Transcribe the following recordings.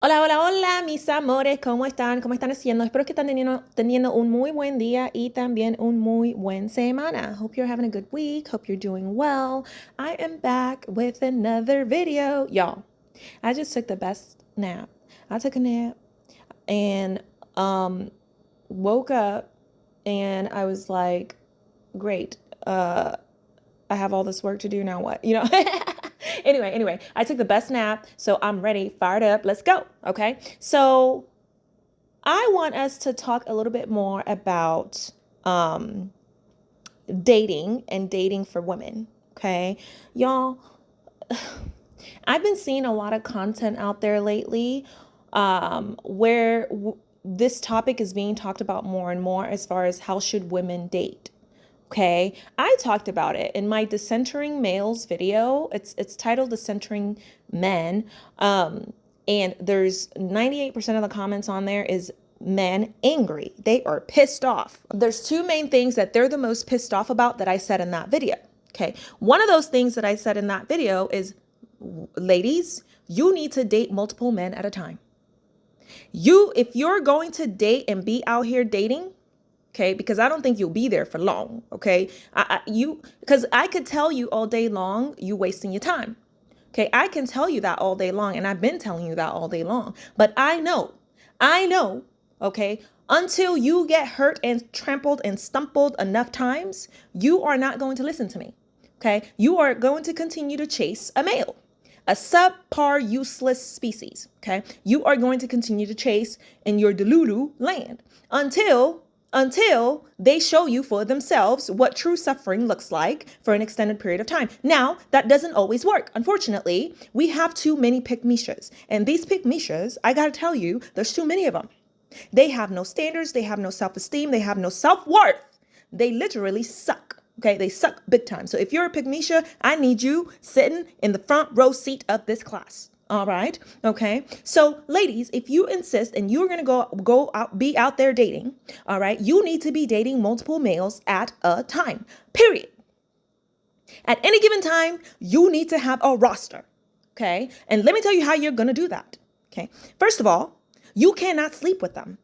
Hola, hola, hola, mis amores, ¿cómo están? ¿Cómo están haciendo? Espero que están teniendo un muy buen día y también un muy buen semana. Hope you're having a good week. Hope you're doing well. I am back with another video. Y'all, I just took the best nap. I took a nap and woke up and I was like, great. I have all this work to do now. What? Anyway, I took the best nap, so I'm ready, fired up. Let's go. Okay. So I want us to talk a little bit more about dating and dating for women. Okay. Y'all, I've been seeing a lot of content out there lately where this topic is being talked about more and more as far as how should women date. Okay, I talked about it in my Decentering Males video. It's titled Decentering Men. And there's 98% of the comments on there is men angry. They are pissed off. There's two main things that they're the most pissed off about that I said in that video. Okay, one of those things that I said in that video is, ladies, you need to date multiple men at a time. If you're going to date and be out here dating, okay, because I don't think you'll be there for long, okay? Because I could tell you all day long, you wasting your time. Okay, I can tell you that all day long, and I've been telling you that all day long. But I know, okay, until you get hurt and trampled and stumbled enough times, you are not going to listen to me. Okay, you are going to continue to chase a male, a subpar useless species. Okay, you are going to continue to chase in your delulu land until they show you for themselves what true suffering looks like for an extended period of time. Now, that doesn't always work. Unfortunately, we have too many Pickmeshas. And these Pickmeshas, I gotta tell you, there's too many of them. They have no standards, they have no self-esteem, they have no self-worth. They literally suck. Okay, they suck big time. So if you're a Pickmesha, I need you sitting in the front row seat of this class. All right. Okay. So ladies, if you insist and you're going to go out, be out there dating, all right, you need to be dating multiple males at a time, period. At any given time, you need to have a roster. Okay. And let me tell you how you're going to do that. Okay. First of all, you cannot sleep with them.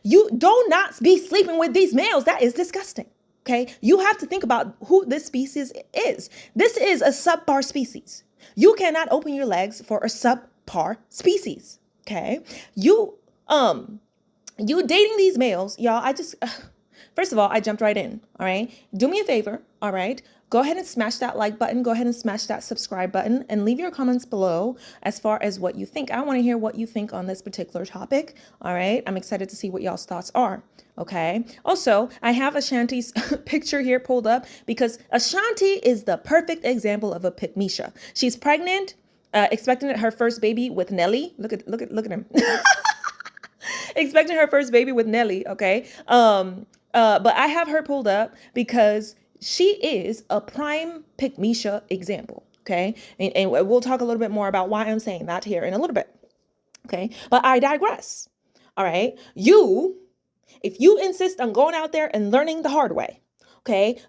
You do not be sleeping with these males. That is disgusting. Okay. You have to think about who this species is. This is a subpar species. You cannot open your legs for a subpar species. Okay. You dating these males, y'all. First of all, I jumped right in. All right. Do me a favor. All right. Go ahead and smash that like button. Go ahead and smash that subscribe button and leave your comments below as far as what you think. I want to hear what you think on this particular topic. All right. I'm excited to see what y'all's thoughts are. Okay. Also, I have Ashanti's picture here pulled up because Ashanti is the perfect example of a Pickmesha. She's pregnant, expecting her first baby with Nelly. Look at him. Expecting her first baby with Nelly. Okay. But I have her pulled up because she is a prime Pickmesha example. Okay. And we'll talk a little bit more about why I'm saying that here in a little bit. Okay. But I digress. All right. If you insist on going out there and learning the hard way, okay,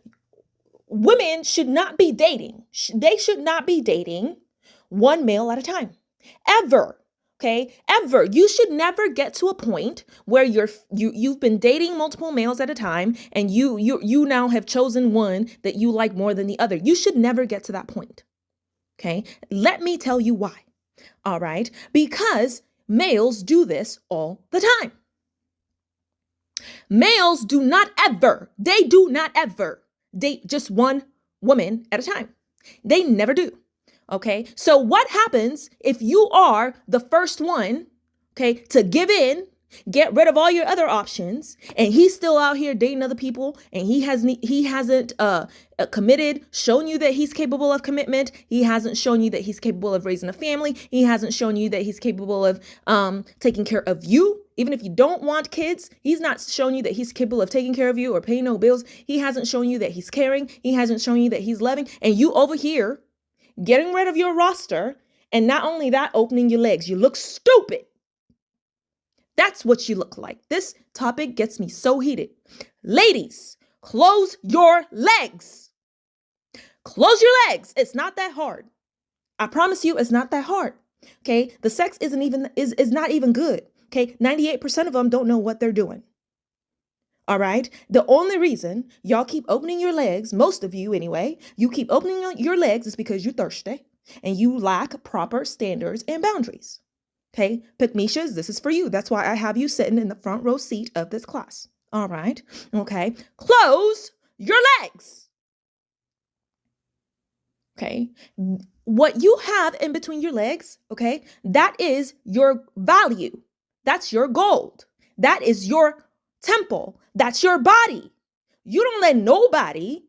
women should not be dating. They should not be dating one male at a time. Ever. Okay, ever. You should never get to a point where you've been dating multiple males at a time and you now have chosen one that you like more than the other. You should never get to that point. Okay, let me tell you why. All right, because males do this all the time. Males do not ever date just one woman at a time. They never do. Okay, so what happens if you are the first one, okay, to give in, get rid of all your other options, and he's still out here dating other people, and he hasn't committed, shown you that he's capable of commitment. He hasn't shown you that he's capable of raising a family. He hasn't shown you that he's capable of taking care of you. Even if you don't want kids, he's not shown you that he's capable of taking care of you or paying no bills. He hasn't shown you that he's caring. He hasn't shown you that he's loving. And you over here getting rid of your roster, and not only that, opening your legs. You look stupid. That's what you look like. This topic gets me so heated. Ladies, close your legs. Close your legs. It's not that hard. I promise you, it's not that hard. Okay. The sex is not even good. Okay. 98% of them don't know what they're doing. All right. The only reason y'all keep opening your legs, most of you anyway, you keep opening your legs is because you're thirsty and you lack proper standards and boundaries. Okay. Pickmeshas, this is for you. That's why I have you sitting in the front row seat of this class. All right. Okay. Close your legs. Okay. What you have in between your legs, okay, that is your value. That's your gold. That is your temple. That's your body. You don't let nobody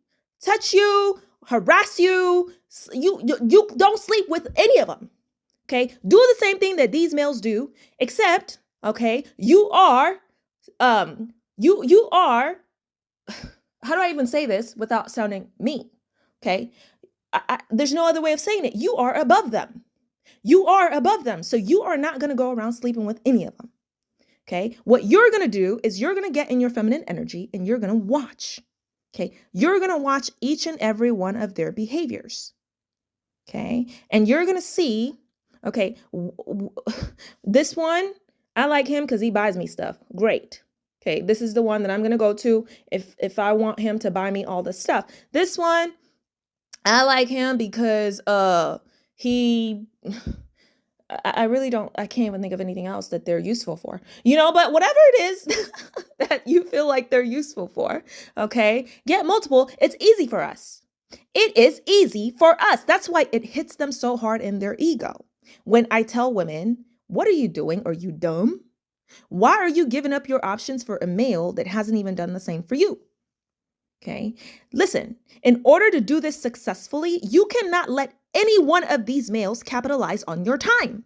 touch you, harass you. You don't sleep with any of them. Okay. Do the same thing that these males do, except, okay, you are, you are, how do I even say this without sounding mean? Okay. There's no other way of saying it. You are above them. You are above them. So you are not going to go around sleeping with any of them. Okay. What you're going to do is you're going to get in your feminine energy and you're going to watch. Okay. You're going to watch each and every one of their behaviors. Okay. And you're going to see, okay, this one, I like him because he buys me stuff. Great. Okay. This is the one that I'm going to go to if I want him to buy me all this stuff. This one, I like him because he I really don't, I can't even think of anything else that they're useful for, but whatever it is that you feel like they're useful for, okay, get multiple. It's easy for us. It is easy for us. That's why it hits them so hard in their ego. When I tell women, what are you doing? Are you dumb? Why are you giving up your options for a male that hasn't even done the same for you? Okay, listen, in order to do this successfully, you cannot let any one of these males capitalize on your time.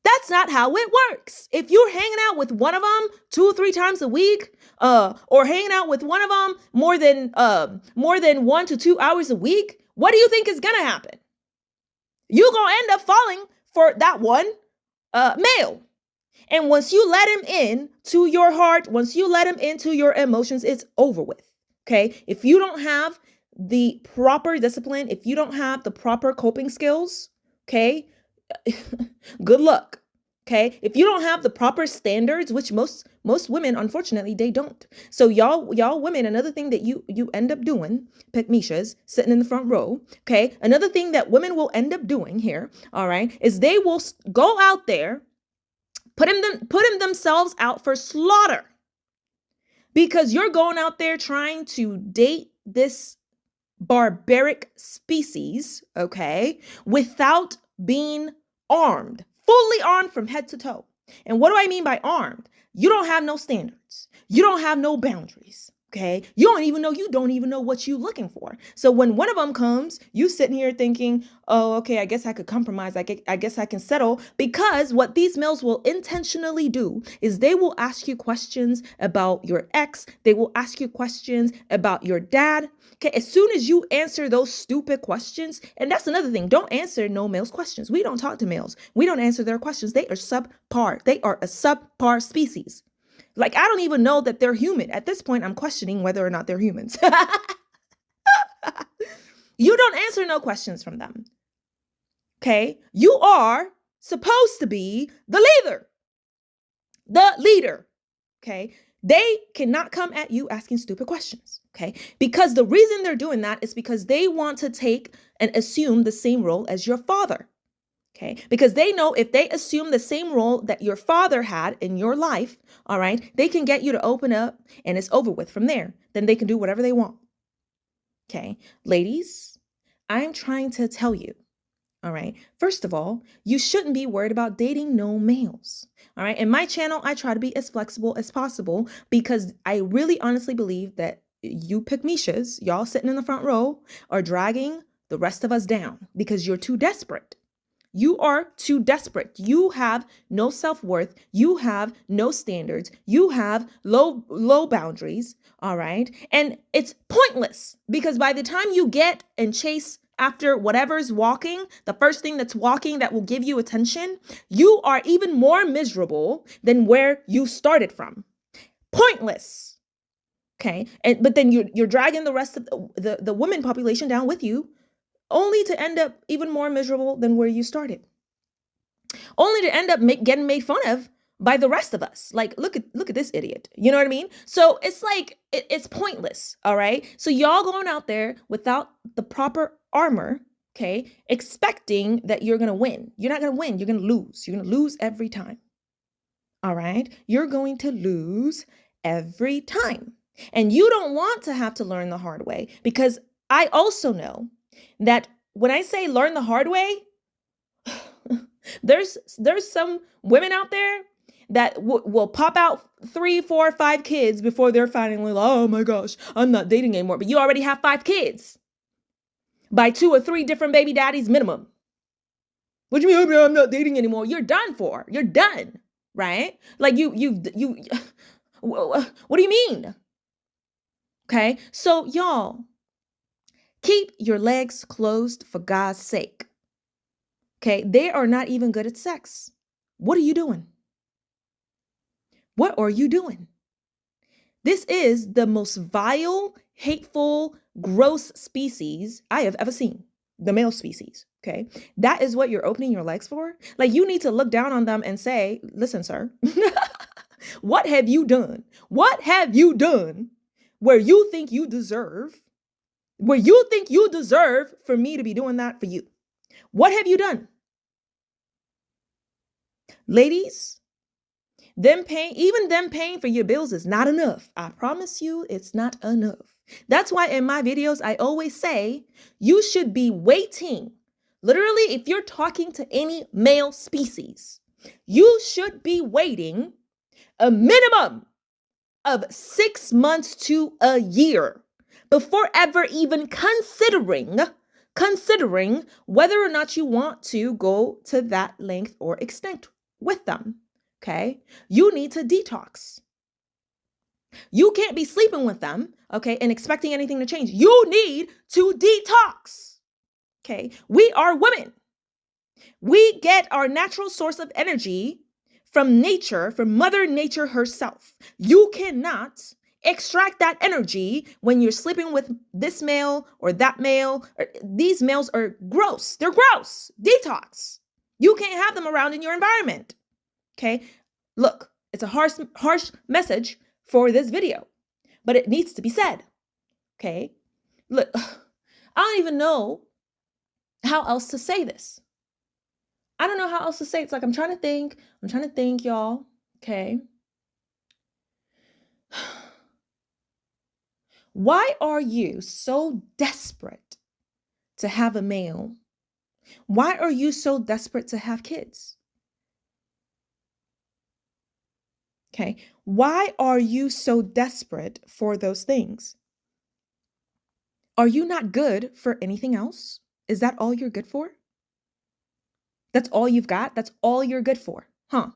That's not how it works. If you're hanging out with one of them 2 or 3 times a week, or hanging out with one of them more than 1 to 2 hours a week, what do you think is gonna happen? You're gonna end up falling for that one male. And once you let him in to your heart, once you let him into your emotions, it's over with. Okay. If you don't have the proper discipline, if you don't have the proper coping skills, okay, good luck. Okay. If you don't have the proper standards, which most women, unfortunately, they don't. So y'all women, another thing that you end up doing, Pickmeshas, sitting in the front row. Okay. Another thing that women will end up doing here, all right, is they will go out there, putting themselves out for slaughter because you're going out there trying to date this barbaric species, okay, without being armed, fully armed from head to toe. And what do I mean by armed? You don't have no standards. You don't have no boundaries. Okay. You don't even know what you're looking for. So when one of them comes, you sitting here thinking, oh, okay, I guess I could compromise. I guess I can settle, because what these males will intentionally do is they will ask you questions about your ex. They will ask you questions about your dad. Okay. As soon as you answer those stupid questions, and that's another thing, don't answer no male's questions. We don't talk to males. We don't answer their questions. They are subpar. They are a subpar species. Like, I don't even know that they're human. At this point, I'm questioning whether or not they're humans. You don't answer no questions from them. Okay? You are supposed to be the leader. The leader. Okay? They cannot come at you asking stupid questions. Okay? Because the reason they're doing that is because they want to take and assume the same role as your father. Okay, because they know if they assume the same role that your father had in your life, all right, they can get you to open up and it's over with from there. Then they can do whatever they want. Okay, ladies, I'm trying to tell you, all right, first of all, you shouldn't be worried about dating no males. All right, in my channel, I try to be as flexible as possible because I really honestly believe that you Pickmeshas, y'all sitting in the front row, are dragging the rest of us down because you're too desperate. You are too desperate. You have no self-worth. You have no standards. You have low boundaries. All right. And it's pointless because by the time you get and chase after whatever's walking, the first thing that's walking that will give you attention, you are even more miserable than where you started from. Pointless. Okay. But then you're dragging the rest of the women population down with you. only to end up even more miserable than where you started, only to end up getting made fun of by the rest of us. Like, look at this idiot. You know what I mean? So it's like, it's pointless. All right. So y'all going out there without the proper armor, okay, expecting that you're going to win. You're not going to win. You're going to lose. You're going to lose every time. All right. You're going to lose every time. And you don't want to have to learn the hard way, because I also know that when I say learn the hard way, there's some women out there that will pop out 3, 4, 5 kids before they're finally like, oh my gosh, I'm not dating anymore. But you already have 5 kids by 2 or 3 different baby daddies minimum. What do you mean I'm not dating anymore? You're done for. You're done, right? Like you what do you mean? Okay, so y'all, keep your legs closed for God's sake. Okay, they are not even good at sex. What are you doing? What are you doing? This is the most vile, hateful, gross species I have ever seen. The male species, okay? That is what you're opening your legs for? Like, you need to look down on them and say, listen, sir, what have you done? What have you done where you think you deserve for me to be doing that for you? What have you done? Ladies, even them paying for your bills is not enough. I promise you, it's not enough. That's why in my videos, I always say you should be waiting. Literally, if you're talking to any male species, you should be waiting a minimum of 6 months to a year before ever even considering whether or not you want to go to that length or extent with them. Okay, you need to detox. You can't be sleeping with them, okay, and expecting anything to change. You need to detox. Okay, we are women. We get our natural source of energy from nature, from Mother Nature herself. You cannot extract that energy when you're sleeping with this male or that male. These males are gross. They're gross. Detox. You can't have them around in your environment. Okay, look, it's a harsh message for this video, but it needs to be said. Okay, look, I don't even know how else to say this. I don't know how else to say it. It's like I'm trying to think, y'all. Okay. Why are you so desperate to have a male? Why are you so desperate to have kids? Okay. Why are you so desperate for those things? Are you not good for anything else? Is that all you're good for? That's all you've got? That's all you're good for? Huh?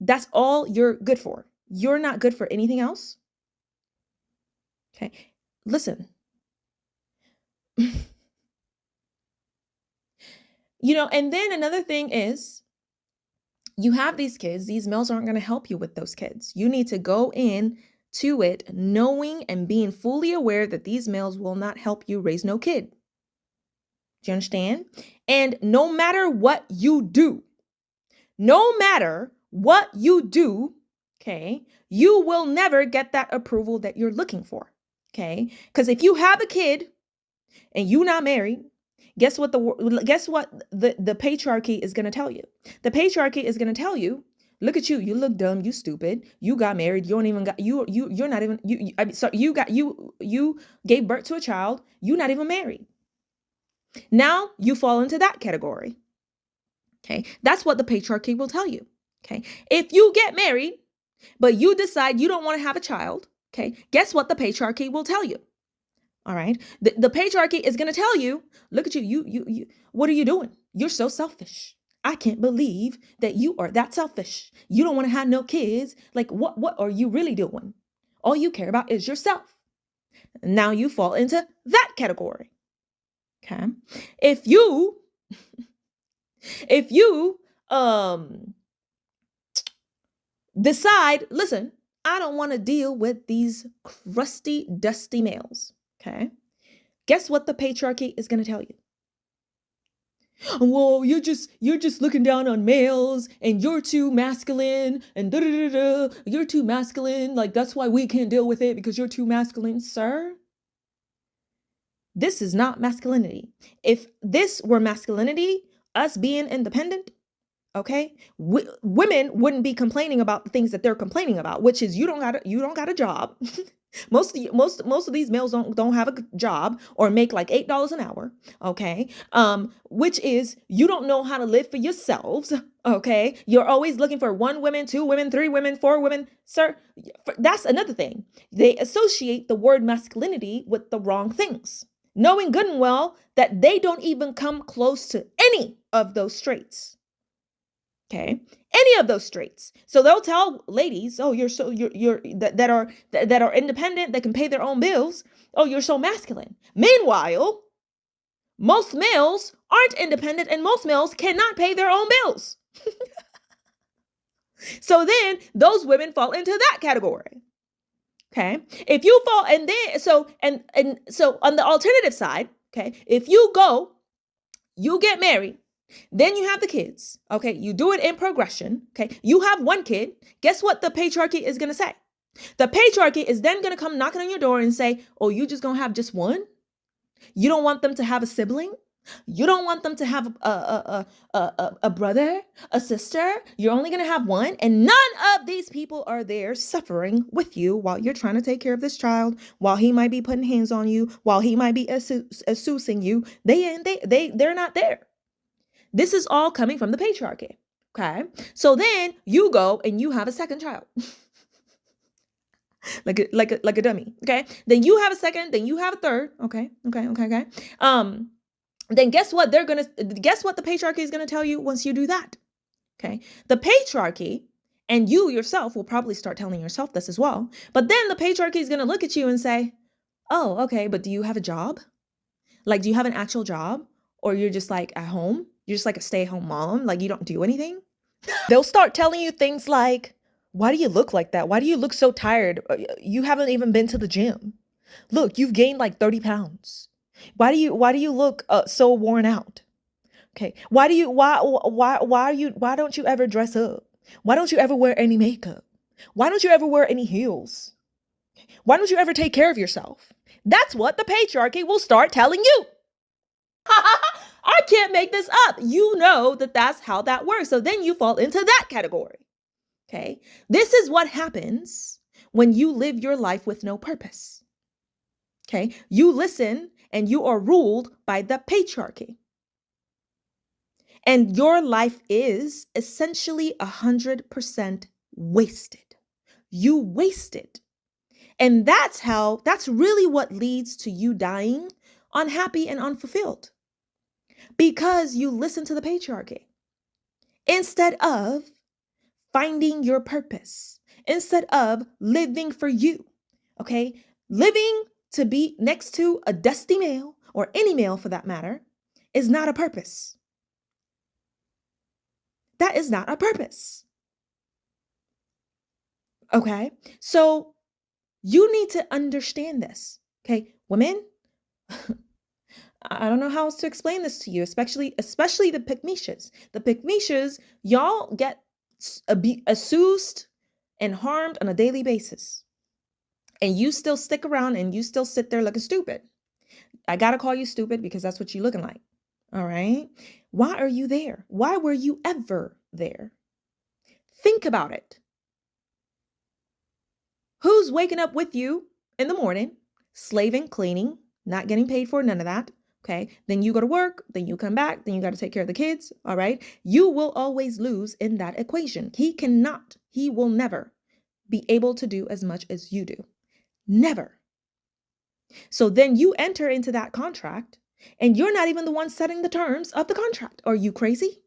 That's all you're good for. You're not good for anything else? Okay. Listen. And then another thing is, you have these kids, these males aren't going to help you with those kids. You need to go in to it knowing and being fully aware that these males will not help you raise no kid. Do you understand? And no matter what you do, okay, you will never get that approval that you're looking for. Okay? Because if you have a kid and you're not married, guess what the patriarchy is going to tell you? The patriarchy is going to tell you, look at you. You look dumb. You stupid. You got married. You don't even got you're not even you gave birth to a child. You're not even married. Now you fall into that category. Okay, that's what the patriarchy will tell you. Okay, if you get married, but you decide you don't want to have a child. Okay, guess what the patriarchy will tell you? All right. The patriarchy is going to tell you, look at you. You, what are you doing? You're so selfish. I can't believe that you are that selfish. You don't want to have no kids. Like, what are you really doing? All you care about is yourself. Now you fall into that category. Okay. If you decide, listen, I don't want to deal with these crusty, dusty males. Okay. Guess what the patriarchy is going to tell you? Well, you're just looking down on males and you're too masculine and da da da da. You're too masculine. Like that's why we can't deal with it because you're too masculine, sir. This is not masculinity. If this were masculinity, us being independent, okay, women wouldn't be complaining about the things that they're complaining about, which is you don't got a job. Most of these males don't have a job or make like $8 an hour, okay? Which is you don't know how to live for yourselves, okay? You're always looking for 1 woman, 2 women, 3 women, 4 women, sir. That's another thing. They associate the word masculinity with the wrong things, knowing good and well that they don't even come close to any of those traits. Okay, any of those traits. So they'll tell ladies, "Oh, you're that are independent, that can pay their own bills. Oh, you're so masculine." Meanwhile, most males aren't independent, and most males cannot pay their own bills. So then those women fall into that category. Okay, if you fall, and then so on the alternative side, okay, if you get married. Then you have the kids, okay? You do it in progression, okay? You have 1 kid. Guess what the patriarchy is going to say? The patriarchy is then going to come knocking on your door and say, oh, you just going to have just 1? You don't want them to have a sibling? You don't want them to have a brother, a sister? You're only going to have 1? And none of these people are there suffering with you while you're trying to take care of this child, while he might be putting hands on you, while he might be assousing you. They're not there. This is all coming from the patriarchy, okay? So then you go and you have a second child. like a dummy, okay? Then you have a second, then you have a third, okay? Then guess what the patriarchy is going to tell you once you do that, okay? The patriarchy, and you yourself will probably start telling yourself this as well, but then the patriarchy is going to look at you and say, oh, okay, but do you have a job? Like, do you have an actual job? Or you're just like at home? You're just like a stay-at-home mom, like you don't do anything. They'll start telling you things like, why do you look like that? Why do you look so tired? You haven't even been to the gym. Look, you've gained like 30 pounds. Why do you look so worn out? Okay. Why don't you ever dress up? Why don't you ever wear any makeup? Why don't you ever wear any heels? Why don't you ever take care of yourself? That's what the patriarchy will start telling you. I can't make this up. You know that's how that works. So then you fall into that category. Okay. This is what happens when you live your life with no purpose. Okay. You listen and you are ruled by the patriarchy. And your life is essentially 100% wasted. You waste it. And that's really what leads to you dying unhappy and unfulfilled. Because you listen to the patriarchy instead of finding your purpose, instead of living for you, okay? Living to be next to a dusty male, or any male for that matter, is not a purpose. That is not a purpose. Okay? So you need to understand this, okay? Women, I don't know how else to explain this to you, especially the Pickmeshas. The Pickmeshas, y'all get assoused and harmed on a daily basis. And you still stick around and you still sit there looking stupid. I got to call you stupid because that's what you're looking like. All right? Why are you there? Why were you ever there? Think about it. Who's waking up with you in the morning, slaving, cleaning, not getting paid for none of that? Okay, then you go to work, then you come back, then you got to take care of the kids, all right? You will always lose in that equation. He will never be able to do as much as you do. Never. So then you enter into that contract and you're not even the one setting the terms of the contract. Are you crazy?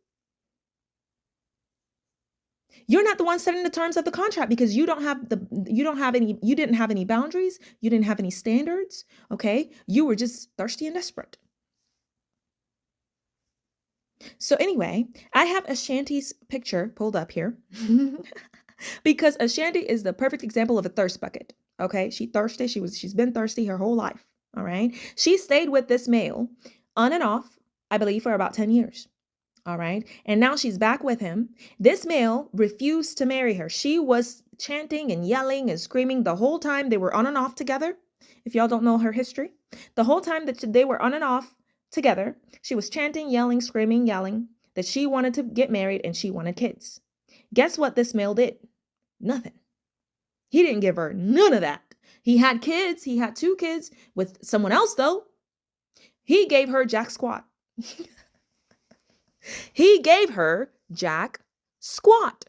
You're not the one setting the terms of the contract because you didn't have any boundaries. You didn't have any standards. Okay. You were just thirsty and desperate. So anyway, I have Ashanti's picture pulled up here because Ashanti is the perfect example of a thirst bucket. Okay. She's thirsty. She's been thirsty her whole life. All right. She stayed with this male on and off I believe, for about 10 years. All right. And now she's back with him. This male refused to marry her. She was chanting and yelling and screaming the whole time they were on and off together. If y'all don't know her history, the whole time that they were on and off together, she was chanting, yelling, screaming, yelling that she wanted to get married and she wanted kids. Guess what this male did? Nothing. He didn't give her none of that. He had kids. He had 2 kids with someone else, though. He gave her jack squat. He gave her jack squat.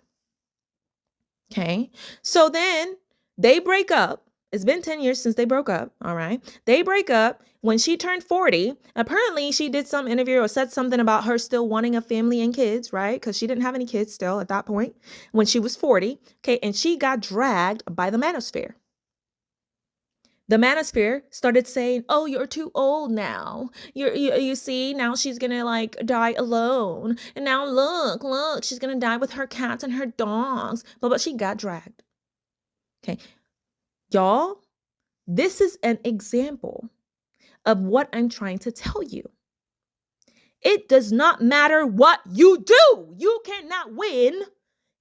Okay. So then they break up. It's been 10 years since they broke up. All right. They break up when she turned 40. Apparently she did some interview or said something about her still wanting a family and kids, right? Because she didn't have any kids still at that point when she was 40. Okay. And she got dragged by the manosphere. The manosphere started saying, oh, you're too old now. You see, now she's going to like die alone. And now look, she's going to die with her cats and her dogs. But she got dragged. Okay. Y'all, this is an example of what I'm trying to tell you. It does not matter what you do. You cannot win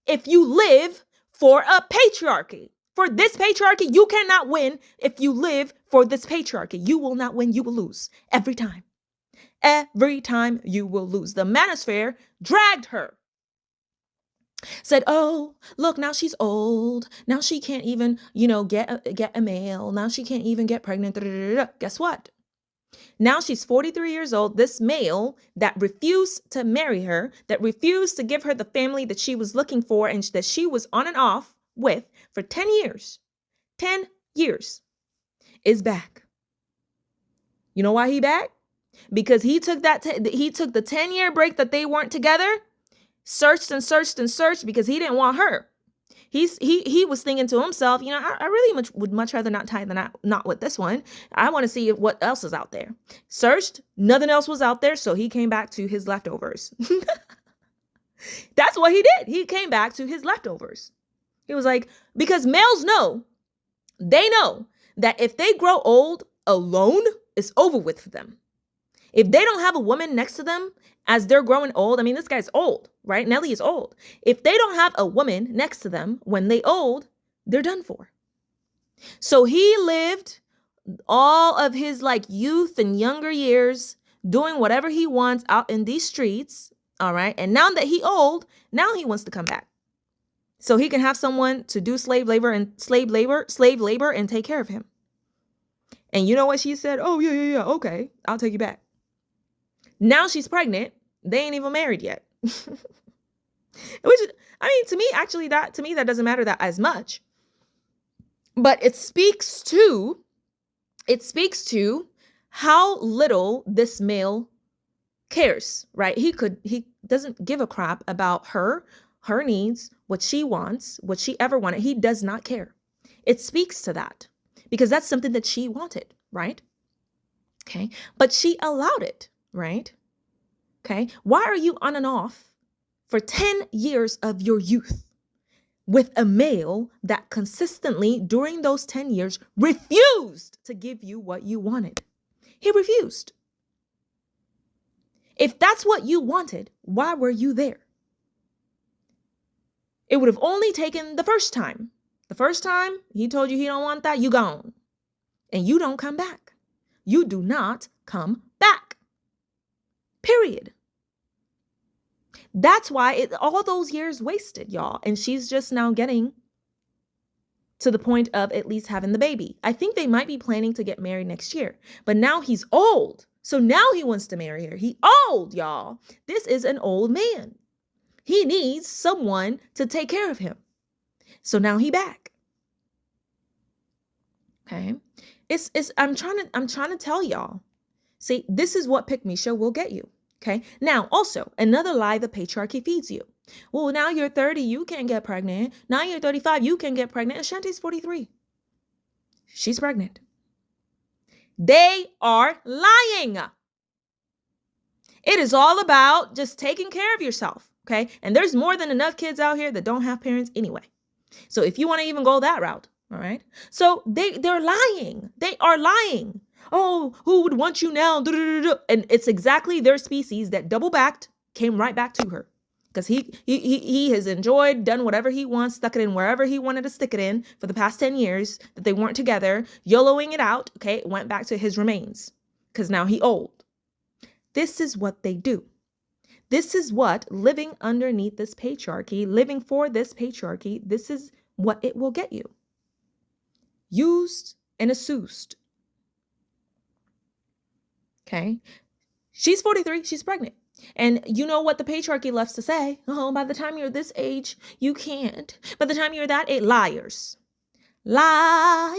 if you live for a patriarchy. For this patriarchy, you cannot win if you live for this patriarchy. You will not win. You will lose every time. Every time you will lose. The manosphere dragged her. Said, oh, look, now she's old. Now she can't even, get a male. Now she can't even get pregnant. Guess what? Now she's 43 years old. This male that refused to marry her, that refused to give her the family that she was looking for and that she was on and off with for 10 years, is back. You know why he back? Because he took the 10-year break that they weren't together, searched because he didn't want her. He was thinking to himself, I really would much rather not tie the knot with this one. I want to see what else is out there. Searched, nothing else was out there, so he came back to his leftovers. That's what he did. He came back to his leftovers. He was like, because males know that if they grow old alone, it's over with for them. If they don't have a woman next to them as they're growing old, I mean, this guy's old, right? Nelly is old. If they don't have a woman next to them when they old, they're done for. So he lived all of his youth and younger years doing whatever he wants out in these streets. All right. And now that he old, now he wants to come back. So he can have someone to do slave labor and take care of him. And you know what she said? Oh, yeah. Okay, I'll take you back. Now she's pregnant. They ain't even married yet. Which, I mean, to me, that doesn't matter that as much. But it speaks to how little this male cares, right? He doesn't give a crap about her needs, what she wants, what she ever wanted. He does not care. It speaks to that because that's something that she wanted, right? Okay. But she allowed it, right? Okay. Why are you on and off for 10 years of your youth with a male that consistently during those 10 years refused to give you what you wanted? He refused. If that's what you wanted, why were you there? It would have only taken the first time. The first time he told you he don't want that, you gone. And you don't come back. You do not come back. Period. That's why all those years wasted, y'all. And she's just now getting to the point of at least having the baby. I think they might be planning to get married next year. But now he's old. So now he wants to marry her. He old, y'all. This is an old man. He needs someone to take care of him. So now he back. Okay. I'm trying to tell y'all. See, this is what Pickmesha will get you. Okay. Now, also another lie the patriarchy feeds you. Well, now you're 30, you can't get pregnant. Now you're 35, you can get pregnant. Ashanti's 43. She's pregnant. They are lying. It is all about just taking care of yourself. Okay. And there's more than enough kids out here that don't have parents anyway. So if you want to even go that route, all right. So they're lying. They are lying. Oh, who would want you now? And it's exactly their species that double backed, came right back to her. Because he has enjoyed, done whatever he wants, stuck it in wherever he wanted to stick it in for the past 10 years that they weren't together, YOLOing it out. Okay, it went back to his remains because now he old. This is what they do. This is what living underneath this patriarchy, living for this patriarchy, this is what it will get you. Used and assumed. Okay. She's 43. She's pregnant. And you know what the patriarchy loves to say? Oh, by the time you're this age, you can't. By the time you're that age, liars. Liars.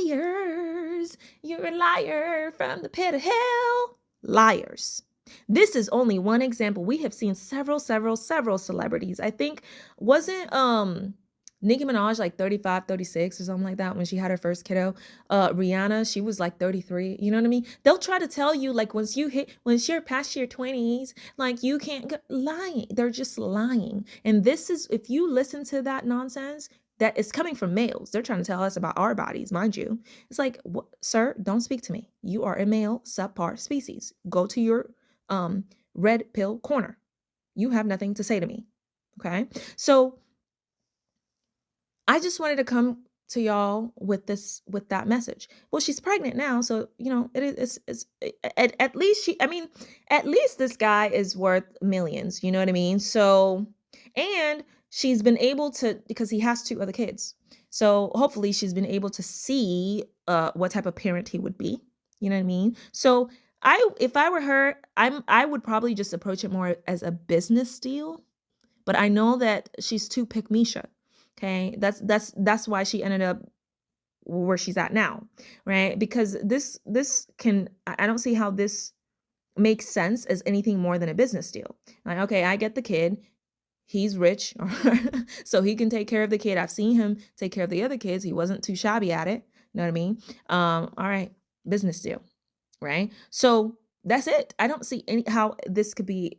You're a liar from the pit of hell. Liars. This is only one example. We have seen several celebrities. I think, wasn't Nicki Minaj like 35, 36 or something like that when she had her first kiddo? Rihanna, she was like 33. You know what I mean? They'll try to tell you like once you're past your 20s, like you can't go, lying. They're just lying. And this is, if you listen to that nonsense, that is coming from males. They're trying to tell us about our bodies, mind you. It's like, sir, don't speak to me. You are a male subpar species. Go to your red pill corner. You have nothing to say to me. Okay. So I just wanted to come to y'all with that message. Well, she's pregnant now, so it's at least at least this guy is worth millions, you know what I mean? So, and she's been able to, because he has 2 other kids. So hopefully she's been able to see what type of parent he would be, you know what I mean? So if I were her, I would probably just approach it more as a business deal. But I know that she's too Pickmesha. Okay, that's why she ended up where she's at now, right? Because I don't see how this makes sense as anything more than a business deal. Like, okay, I get the kid, he's rich, so he can take care of the kid. I've seen him take care of the other kids. He wasn't too shabby at it. You know what I mean? All right, business deal, right? So that's it. I don't see how this could be.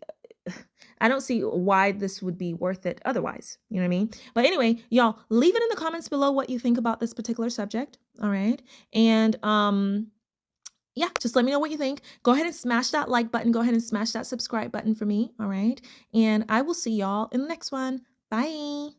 I don't see why this would be worth it otherwise. You know what I mean? But anyway, y'all, leave it in the comments below what you think about this particular subject. All right. And yeah, just let me know what you think. Go ahead and smash that like button. Go ahead and smash that subscribe button for me. All right. And I will see y'all in the next one. Bye.